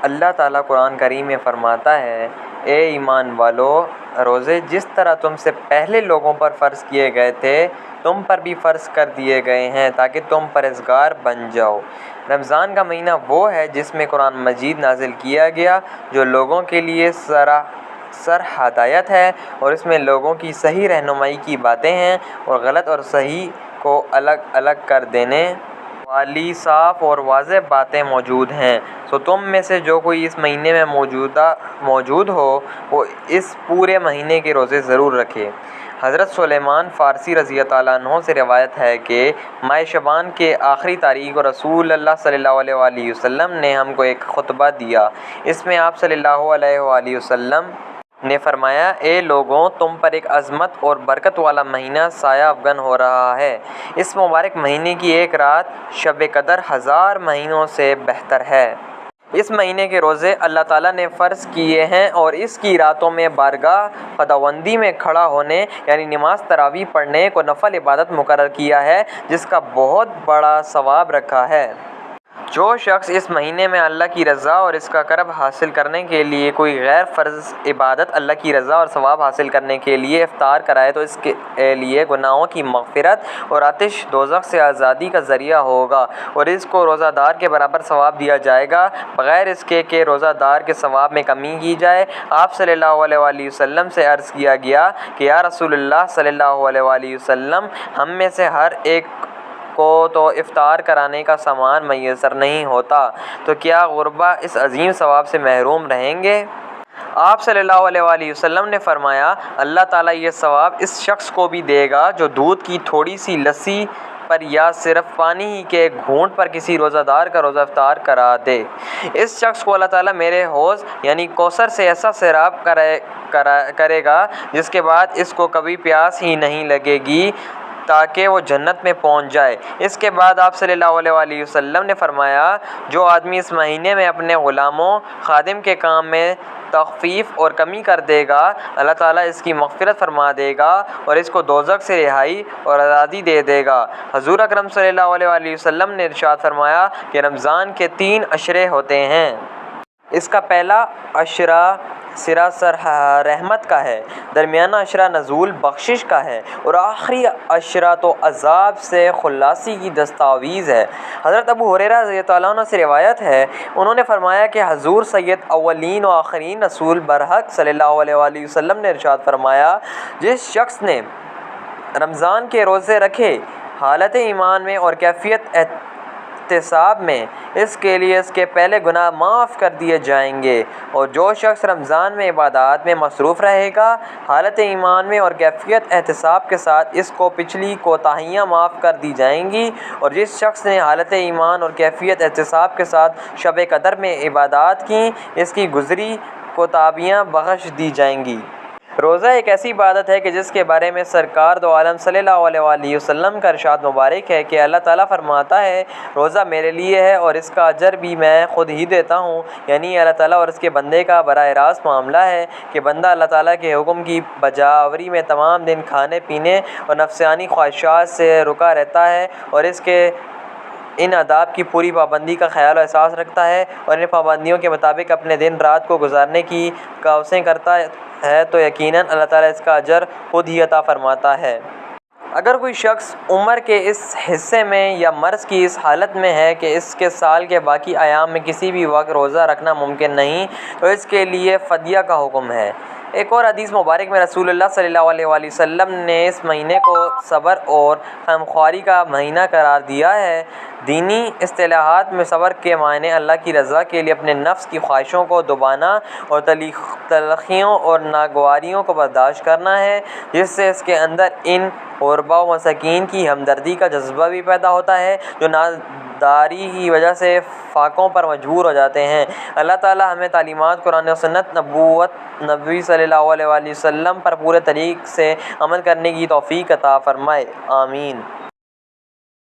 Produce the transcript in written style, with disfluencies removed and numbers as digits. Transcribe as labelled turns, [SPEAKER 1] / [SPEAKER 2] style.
[SPEAKER 1] اللہ تعالیٰ قرآن کریم میں فرماتا ہے، اے ایمان والو، روزے جس طرح تم سے پہلے لوگوں پر فرض کیے گئے تھے تم پر بھی فرض کر دیے گئے ہیں تاکہ تم پرہیزگار بن جاؤ۔ رمضان کا مہینہ وہ ہے جس میں قرآن مجید نازل کیا گیا، جو لوگوں کے لیے سر ہدایت ہے، اور اس میں لوگوں کی صحیح رہنمائی کی باتیں ہیں اور غلط اور صحیح کو الگ الگ کر دینے والی صاف اور واضح باتیں موجود ہیں۔ سو تم میں سے جو کوئی اس مہینے میں موجود ہو وہ اس پورے مہینے کے روزے ضرور رکھے۔ حضرت سلیمان فارسی رضی اللہ عنہ سے روایت ہے کہ ماہ شعبان کے آخری تاریخ کو رسول اللہ صلی اللہ علیہ وآلہ وسلم نے ہم کو ایک خطبہ دیا۔ اس میں آپ صلی اللہ علیہ وآلہ وسلم نے فرمایا، اے لوگوں، تم پر ایک عظمت اور برکت والا مہینہ سایہ افغن ہو رہا ہے۔ اس مبارک مہینے کی ایک رات شب قدر 1000 مہینوں سے بہتر ہے۔ اس مہینے کے روزے اللہ تعالیٰ نے فرض کیے ہیں اور اس کی راتوں میں بارگاہ خداوندی میں کھڑا ہونے یعنی نماز تراویح پڑھنے کو نفل عبادت مقرر کیا ہے، جس کا بہت بڑا ثواب رکھا ہے۔ جو شخص اس مہینے میں اللہ کی رضا اور اس کا قرب حاصل کرنے کے لیے کوئی غیر فرض عبادت اللہ کی رضا اور ثواب حاصل کرنے کے لیے افطار کرائے تو اس کے لیے گناہوں کی مغفرت اور آتش دوزخ سے آزادی کا ذریعہ ہوگا، اور اس کو روزہ دار کے برابر ثواب دیا جائے گا، بغیر اس کے کہ روزہ دار کے ثواب میں کمی کی جائے۔ آپ صلی اللہ علیہ وآلہ وسلم سے عرض کیا گیا کہ یا رسول اللہ صلی اللہ علیہ وآلہ وسلم، ہم میں سے ہر ایک کو تو افطار کرانے کا سامان میسر نہیں ہوتا، تو کیا غربا اس عظیم ثواب سے محروم رہیں گے؟ آپ صلی اللہ علیہ وآلہ وسلم نے فرمایا، اللہ تعالیٰ یہ ثواب اس شخص کو بھی دے گا جو دودھ کی تھوڑی سی لسی پر یا صرف پانی ہی کے گھونٹ پر کسی روزہ دار کا روزہ افطار کرا دے۔ اس شخص کو اللہ تعالیٰ میرے حوض یعنی کوثر سے ایسا سیراب کرے گا جس کے بعد اس کو کبھی پیاس ہی نہیں لگے گی تاکہ وہ جنت میں پہنچ جائے۔ اس کے بعد آپ صلی اللہ علیہ وآلہ وسلم نے فرمایا، جو آدمی اس مہینے میں اپنے غلاموں خادم کے کام میں تخفیف اور کمی کر دے گا، اللہ تعالیٰ اس کی مغفرت فرما دے گا اور اس کو دوزخ سے رہائی اور آزادی دے دے گا۔ حضور اکرم صلی اللہ علیہ وآلہ وسلم نے ارشاد فرمایا کہ رمضان کے 3 عشرے ہوتے ہیں۔ اس کا پہلا عشرہ سراسر رحمت کا ہے، درمیانہ عشرہ نزول بخشش کا ہے، اور آخری عشرہ تو عذاب سے خلاصی کی دستاویز ہے۔ حضرت ابو ہریرہ رضی اللہ عنہ سے روایت ہے، انہوں نے فرمایا کہ حضور سید اولین و آخرین رسول برحق صلی اللہ علیہ وآلہ وسلم نے ارشاد فرمایا، جس شخص نے رمضان کے روزے رکھے حالت ایمان میں اور کیفیت احتساب میں، اس کے لیے اس کے پہلے گناہ معاف کر دیے جائیں گے، اور جو شخص رمضان میں عبادات میں مصروف رہے گا حالت ایمان میں اور کیفیت احتساب کے ساتھ، اس کو پچھلی کوتاہیاں معاف کر دی جائیں گی، اور جس شخص نے حالت ایمان اور کیفیت احتساب کے ساتھ شب قدر میں عبادات کی، اس کی گزری کوتاہیاں بخش دی جائیں گی۔ روزہ ایک ایسی عبادت ہے کہ جس کے بارے میں سرکار دو عالم صلی اللہ علیہ وآلہ وسلم کا ارشاد مبارک ہے کہ اللہ تعالیٰ فرماتا ہے، روزہ میرے لیے ہے اور اس کا اجر بھی میں خود ہی دیتا ہوں۔ یعنی اللہ تعالیٰ اور اس کے بندے کا براہ راست معاملہ ہے کہ بندہ اللہ تعالیٰ کے حکم کی بجاوری میں تمام دن کھانے پینے اور نفسانی خواہشات سے رکا رہتا ہے، اور اس کے ان آداب کی پوری پابندی کا خیال و احساس رکھتا ہے، اور ان پابندیوں کے مطابق اپنے دن رات کو گزارنے کی کوششیں کرتا ہے، تو یقیناً اللہ تعالیٰ اس کا اجر خود ہی عطا فرماتا ہے۔ اگر کوئی شخص عمر کے اس حصے میں یا مرض کی اس حالت میں ہے کہ اس کے سال کے باقی ایام میں کسی بھی وقت روزہ رکھنا ممکن نہیں، تو اس کے لیے فدیہ کا حکم ہے۔ ایک اور حدیث مبارک میں رسول اللہ صلی اللہ علیہ وآلہ وسلم نے اس مہینے کو صبر اور غمخواری کا مہینہ قرار دیا ہے۔ دینی اصطلاحات میں صبر کے معنی اللہ کی رضا کے لیے اپنے نفس کی خواہشوں کو دبانا اور تلخیوں اور ناگواریوں کو برداشت کرنا ہے، جس سے اس کے اندر ان غربا و مساکین کی ہمدردی کا جذبہ بھی پیدا ہوتا ہے جو ناداری کی وجہ سے فاقوں پر مجبور ہو جاتے ہیں۔ اللہ تعالیٰ ہمیں تعلیمات قرآن و سنت نبوی صلی اللہ علیہ وآلہ وسلم پر پورے طریق سے عمل کرنے کی توفیق عطا فرمائے، آمین۔